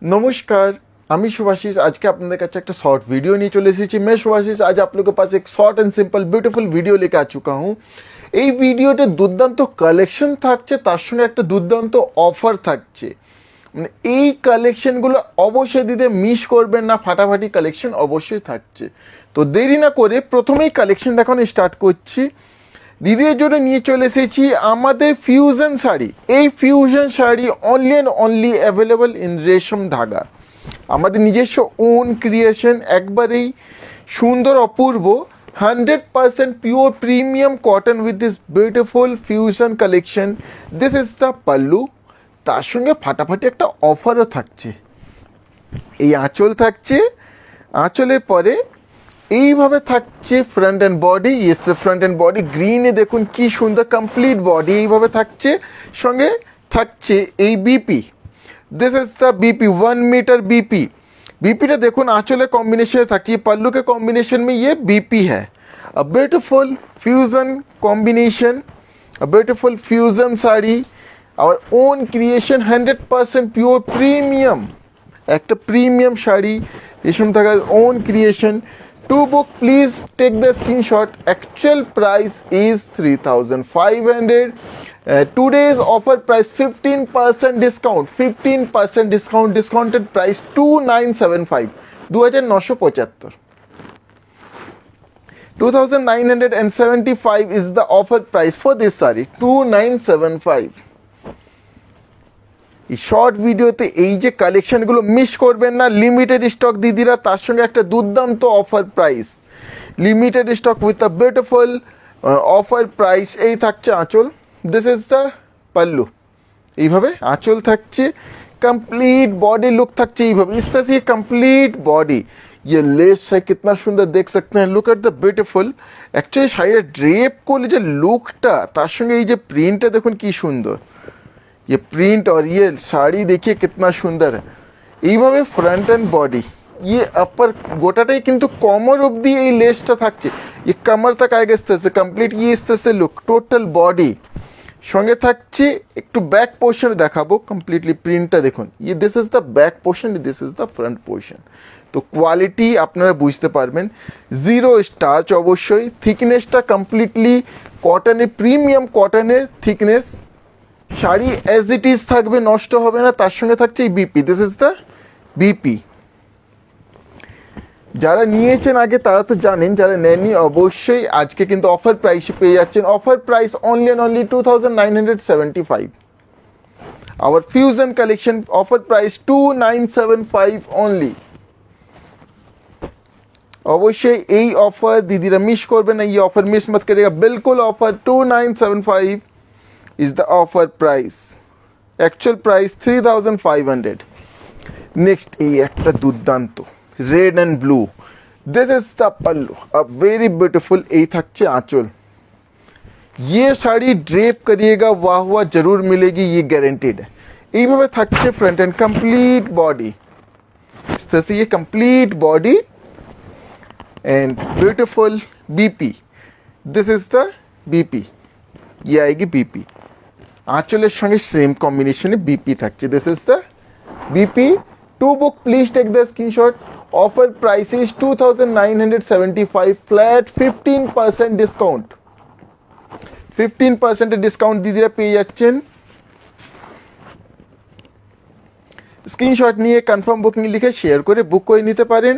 नमस्कार, আমি শুভাশিস। আজকে আপনাদের কাছে একটা शॉर्ट वीडियो নিয়ে চলে এসেছি। मैं শুভাশিস आज आप लोगों के पास एक short and simple beautiful video लेके आ चुका हूँ। এই ভিডিওতে দুর্দান্ত কালেকশন থাকছে, তার সঙ্গে একটা দুর্দান্ত অফার থাকছে। মানে এই কালেকশনগুলো অবশ্যই দিতে মিস করবেন না, ফাটাফাটি কালেকশন অবশ্যই থাকছে। তো দেরি না করে প্রথমেই কালেকশন দেখানো স্টার্ট করছি। দিদির জন্য নিয়ে চলে এসেছি আমাদের ফিউশন শাড়ি। এই fusion sari only and only available in রেশম ধাগা, আমাদের নিজস্ব ওন ক্রিয়েশন, একবারেই সুন্দর অপূর্ব 100% pure premium cotton with this beautiful fusion collection. This is the pallu, তার সঙ্গে ফাটাফাটি একটা অফারও থাকছে। এই আঁচল থাকছে, আঁচলের পরে এইভাবে থাকছে front and body. Yes, front and body গ্রিনে দেখুন কি সুন্দর কমপ্লিট বডি এইভাবে থাকছে। সঙ্গে থাকছে এই BP. This is the BP 1 metre BP. बीपीটা দেখুন আঁচলে কম্বিনেশনে থাকছে, पल्लू के कॉम्बिनेशन में ये बीपी है। A beautiful fusion combination, a beautiful fusion sari, our own creation, 100% pure premium, একটা প্রিমিয়াম শাড়ি রেশম থাকার own creation. To book please take the screenshot. Actual price is 3500। Today's offer price 15% discount, 15% discount, discounted price 2975, 2975. 2975 is the offer price for this saree, 2975. এই short ভিডিওতে এই যে কালেকশনগুলো miss করবেন না। লিমিটেড স্টক দিদিরা, তার সঙ্গে একটা দুর্দান্ত offer price. Limited stock with a beautiful offer price. এই থাকছে আঁচল, दिस इज द पल्लू, এইভাবে আঁচল থাকছে। कंप्लीट बॉडी लुक থাকছে এইভাবে, इस तरह से कंप्लीट बॉडी। ये लेस है कितना सुंदर, देख सकते हैं। Look at the beautiful. Actually শাড়ির ড্রেপ করলে যে লুকটা, তার সঙ্গে এই যে প্রিন্টটা দেখুন কি সুন্দর। ये प्रिंट और ये শাড়ি देखिए कितना सुंदर है। এইভাবে फ्रंट एंड बॉडी, ये अपर গোটাটাই কিন্তু কমর অবধি এই লেসটা থাকছে। ये कमर तक आएगा इस तरह से कंप्लीट। ये इस तरह से लुक टोटल बॉडी। সঙ্গে থাকছে একটু ব্যাক পোর্শন দেখাবো। কমপ্লিটলি প্রিন্টটা দেখুন। ইয়ে this is the back portion, this is the front portion. তো কোয়ালিটি আপনারা বুঝতে পারবেন। জিরো স্টার্চ অবশ্যই। থিকনেসটা কমপ্লিটলি কটনের, প্রিমিয়াম কটনের thickness. Sari as it is থাকবে, নষ্ট হবে না। তার সঙ্গে থাকছে এই BP, this is the BP. যারা নিয়েছেন আগে তারা তো জানেন, যারা নেননি অবশ্যই আজকে কিন্তু অফার প্রাইসে পেয়ে যাচ্ছেন। Offer price only and only 2975। Our fusion collection offer price 2975 only. অবশ্যই এই অফার দিদিরা মিস করবেন না, এই অফার মিস মত করেগা বিলকুল। Offer 2975 is the offer price. Actual price 3500। Next এই একটা দুর্দান্ত red and blue, this is the pallu, a very beautiful. এই থাকছে আঁচল। ये শাড়ি ড্রেপ करिएगा, वाह वाह जरूर मिलेगी, ये गारंटेड है। এইভাবে থাকছে फ्रंट एंड कंप्लीट बॉडी। इस तरह से ये complete body and beautiful BP. This is the BP, ये आएगी बीपी। আঁচলের সঙ্গে সেম কম্বিনেশনে बीपी থাকছে। This is the BP. To book please take the screenshot. Offer price is 2975 flat, 15% discount. 15% discount দিদিরা পেয়ে যাচ্ছেন। স্ক্রিনশট নিয়ে কনফার্ম বুকিং লিখে শেয়ার করে বুক করে নিতে পারেন।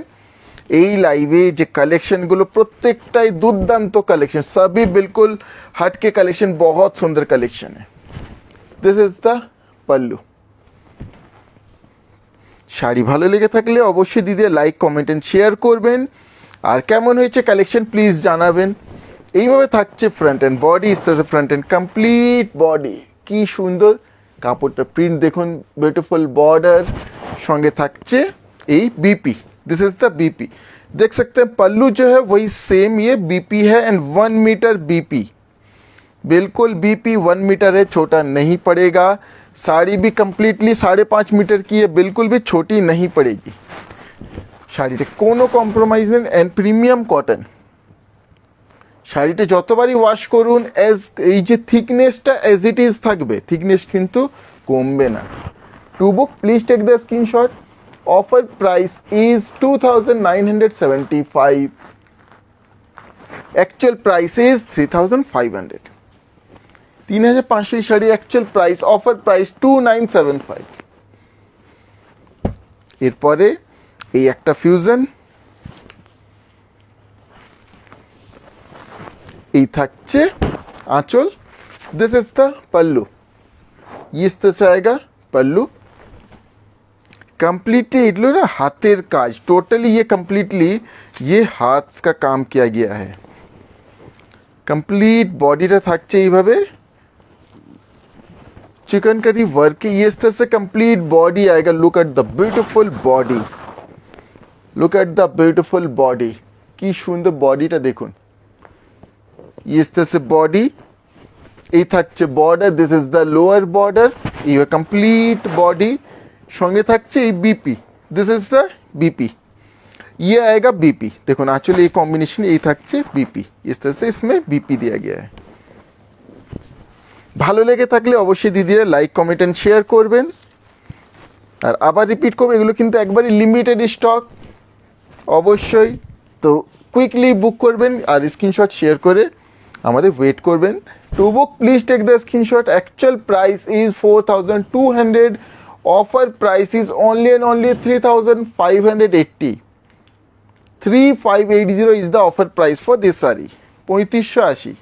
এই লাইভে যে কালেকশনগুলো প্রত্যেকটাই দুর্দান্ত কালেকশন, সবই बिल्कुल हटके कलेक्शन, बहुत सुंदर कलेक्शन है। दिस इज द पल्लू। শাড়ি ভালো লেগে থাকলে অবশ্যই দিদি লাইক, কমেন্ট এন্ড শেয়ার করবেন। আর কেমন হয়েছে কালেকশন প্লিজ জানাবেন। এইভাবে থাকছে ফ্রন্ট এন্ড বডি, ইস तरह से फ्रंट एंड कंप्लीट बॉडी। কি সুন্দর কাপড়টা, প্রিন্ট দেখুন, বিউটিফুল বর্ডার। সঙ্গে থাকছে এই BP, this is the BP. देख सकते हैं पल्लू जो है वही सेम ये बीपी है एंड 1 मीटर बीपी। बिल्कुल बीपी 1 मीटर है, छोटा नहीं पड़ेगा। साड़ी भी कम्प्लीटली 5.5 मीटर की है, बिल्कुल भी छोटी नहीं पड़ेगी। শাড়িতে কোনো কম্প্রোমাইজ নেই অ্যান্ড প্রিমিয়াম কটন। শাড়িটা যতবারই ওয়াশ করুন এই যে থিকনেসটা অ্যাজ ইট ইজ থাকবে, থিকনেস কিন্তু কমবে না। To book please take the screenshot. offer price is 2,975, actual price is 3,500, 3,500 এই sari actual price, offer price 2,975। এরপরে এই একটা ফিউজন, এই থাকছে आंचल, दिस इज द पल्लू, ये इस तरह से आएगा पल्लू। कंप्लीटली इटलो ना हाथेर काज, टोटली ये कंप्लीटली ये हाथ का काम किया गया है। कंप्लीट बॉडीটা থাকছে এইভাবে चिकनकारी वर्क की, ये इस तरह से कंप्लीट बॉडी आएगा। Look at the beautiful body, look at the beautiful body, কি সুন্দর বডিটা দেখুন। इस तरह से बॉडी, এই থাকছে border, this is the lower border, এই কমপ্লিট বডি, সঙ্গে থাকছে এই BP, this is the BP, ये आएगा बीपी। देखो एक्चुअली ये कॉम्बिनेशन यही থাকছে बीपी, इस तरह से इसमें बीपी दिया गया है। ভালো লেগে থাকলে অবশ্যই দিদিরা লাইক কমেন্ট এন্ড শেয়ার করবেন। আর আবার রিপিট করব, এগুলো কিন্তু একবারই লিমিটেড স্টক, অবশ্যই তো কুইকলি বুক করবেন আর স্ক্রিনশট শেয়ার করে আমাদের ওয়েট করবেন। To book please take the screenshot. Actual price is 4,200, offer price is only and only 3,580, 3,580 is the offer price for this sari, 3580,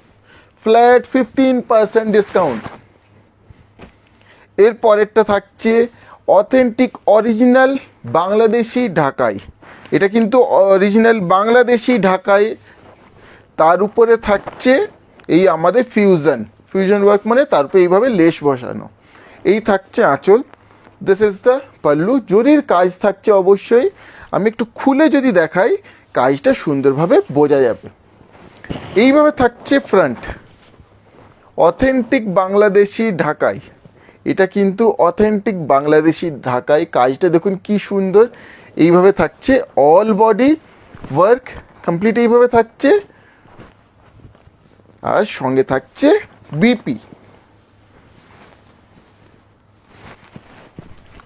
flat 15% discount. এর পরেরটা থাকছে অথেন্টিক অরিজিনাল বাংলাদেশি ঢাকাই, এটা কিন্তু অরিজিনাল বাংলাদেশি ঢাকাই, তার উপরে থাকছে এই আমাদের ফিউজন, ফিউজন ওয়ার্ক মানে তারপরে এইভাবে লেস বসানো। এই থাকছে আঁচল, দিস ইজ দ্য পাল্লু, জরির কাজ থাকছে অবশ্যই। আমি একটু খুলে যদি দেখাই কাজটা সুন্দরভাবে বোঝা যাবে। এইভাবে থাকছে ফ্রন্ট, অথেন্টিক বাংলাদেশি ঢাকাই, এটা কিন্তু অথেন্টিক বাংলাদেশি ঢাকাই, কাজটা দেখুন কি সুন্দর। এইভাবে থাকছে অল বডি ওয়ার্ক কমপ্লিট, এইভাবে থাকছে। আর সঙ্গে থাকছে बीपी,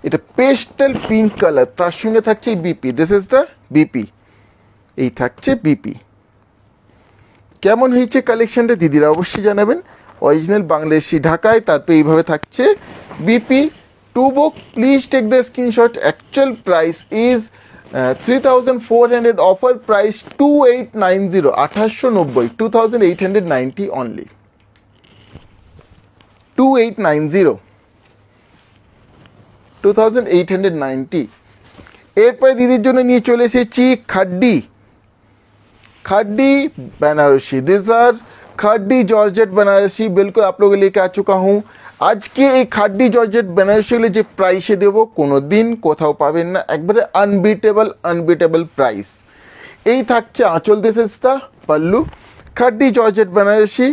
এটা পেস্টাল পিঙ্ক কালার, তার সঙ্গে থাকছে BP, this is the BP, এই থাকছে बीपी। কেমন হয়েছে কালেকশনটা দিদিরা অবশ্যই জানাবেন। অরিজিনাল বাংলাদেশি ঢাকায়, তারপরে এইভাবে থাকছে BP. To book please take the screenshot. Actual price is 3,400, offer price 2,890, 2890, 2,890 only, 2,890, 2,890। এরপরে দিদির জন্য নিয়ে চলে এসেছি খাড্ডি, खाडी बनारसी, दिस आर खाडी जॉर्जेट बनारसी, बिल्कुल आप लोगों के लेके आ चुका हूँ। आज के এই খাড্ডি জর্জেট বেনারসি যে প্রাইসে দেবো কোনোদিন কোথাও পাবেন না, একবারে আনবিটেবল প্রাইস। এই থাকছে আঁচল, this is the pallu, khaddi georgette Banarasi,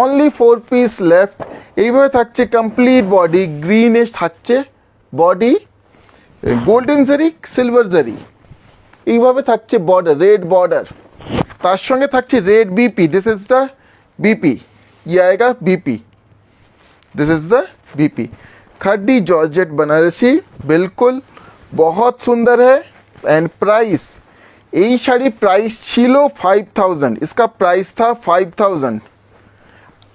only 4 piece left. এইভাবে থাকছে কমপ্লিট বডি, গ্রিনিশ থাকছে body, golden zari silver zari, এইভাবে থাকছে বর্ডার, রেড বর্ডার, তার সঙ্গে থাকছে red BP, this is the BP, ये आएगा BP, this is the BP. Khaddi georgette Banarasi बिल्कुल बहुत सुंदर है। एंड प्राइस, এই শাড়ি প্রাইস ছিল 5,000, इसका प्राइस था 5,000,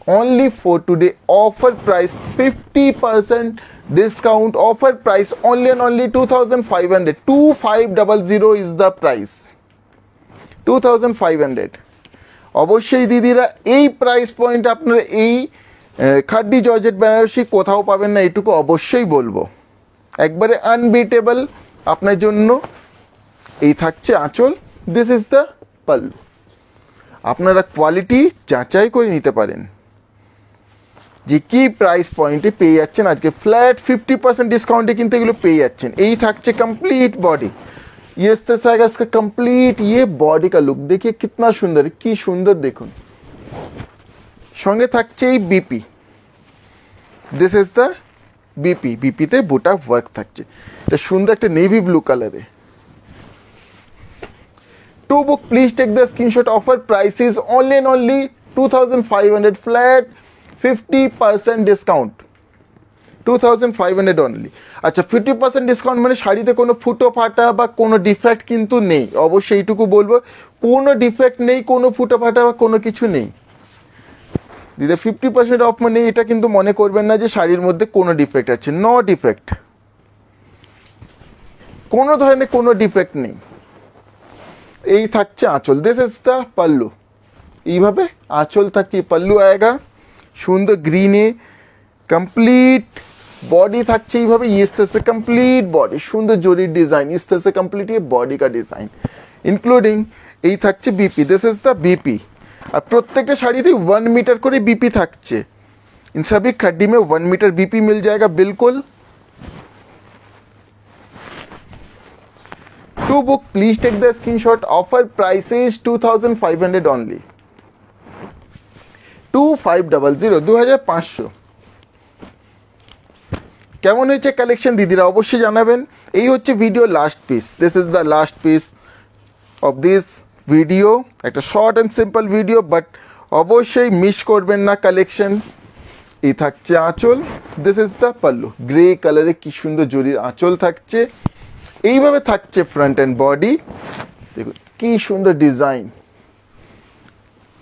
only for today offer price 50% discount, offer price only and only 2,500, 2,500 is the price, 2,500। অবশ্যই দিদিরা এই প্রাইস পয়েন্ট আপনারা এই খাড্ডি জর্জেট বেনারসি কোথাও পাবেন না, এটুকু অবশ্যই বলবো, একবারে আনবিটেবল আপনার জন্য। এই থাকছে আঁচল, দিস ইজ দ্য পাল্লু। আপনারা কোয়ালিটি যাচাই করে নিতে পারেন যে কি প্রাইস পয়েন্টে পেয়ে যাচ্ছেন। আজকে ফ্ল্যাট 50% ডিসকাউন্টে কিন্তু এগুলো পেয়ে যাচ্ছেন। এই থাকছে কমপ্লিট বডি, ये इस तरह से आएगा, इसका कंप्लीट ये बॉडी का लुक देखिए कितना सुंदर, की सुंदर देखुन। संगे থাকছে এই BP, this is the BP, BP তে বুটা ওয়ার্ক থাকছে, এটা সুন্দর একটা নেভি ব্লু কালারে। To book please take the screenshot. Offer price is only and only 2,500, flat 50% discount, 2500 only. আচ্ছা 50% ডিসকাউন্ট মানে শাড়িতে কোনো ফুটো ফাটা বা কোনো ডিফেক্ট কিন্তু নেই, অবশ্যই এইটুকু বলবো, কোনো ডিফেক্ট নেই, কোনো ফুটো ফাটা বা কোনো কিছু নেই। দিদি 50% অফ মানে এটা কিন্তু মনে করবেন না যে শাড়ির মধ্যে কোনো ডিফেক্ট আছে, নো ডিফেক্ট, কোনো ধরনের কোনো ডিফেক্ট নেই। এই থাকছে আঁচল, দিস ইজ দ্য পাল্লু, এইভাবে আঁচল থাকছে, পাল্লু আয়েগা সুন্দর গ্রিনে, कंप्लीट बॉडी থাকছে এইভাবে, इस तरह से कंप्लीट बॉडी সুন্দর জরির ডিজাইন, इस तरह से कंप्लीट ये बॉडी का डिजाइन इंक्लूडिंग এই থাকছে BP, this is the BP. আর প্রত্যেকটা শাড়িতে 1 मीटर করে বিপি থাকছে, इन सभी खड्डी में 1 मीटर बीपी मिल जाएगा बिल्कुल। To book please take the screenshot, offer price is 2500 only, 2500, 2500। কেমন হয়েছে কালেকশন দিদিরা অবশ্যই জানাবেন। এই হচ্ছে video last piece, this is the last piece of this video, একটা short and simple video, but অবশ্যই মিস করবেন না কালেকশন। এই থাকছে আঁচল, this is the pallu, grey কালারে কি সুন্দর জরির আঁচল থাকছে, এইভাবে থাকছে ফ্রন্ট অ্যান্ড বডি, দেখুন কি সুন্দর ডিজাইন,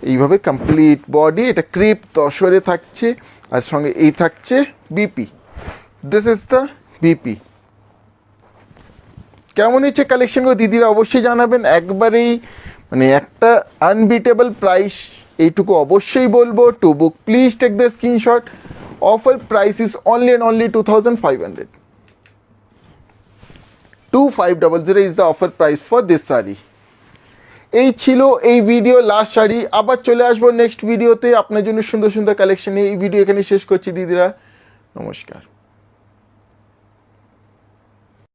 এইভাবে কমপ্লিট বডি, এটা ক্রিপ তসরে থাকছে, আর সঙ্গে এই থাকছে BP, this is the BP. কেমন হচ্ছে কালেকশনগুলো দিদিরা অবশ্যই জানাবেন। একবারেই মানে একটা আনবিটেবল প্রাইস, এইটুকু অবশ্যই বলবো। To book please take the screenshot, offer price is only and only 2500, 2500 is the offer price for this sari. এই ছিল এই ভিডিও লাস্ট শাড়ি, আবার চলে আসবো নেক্সট ভিডিওতে আপনার জন্য সুন্দর সুন্দর কালেকশন। এই ভিডিও এখানে শেষ করছি দিদিরা, নমস্কার।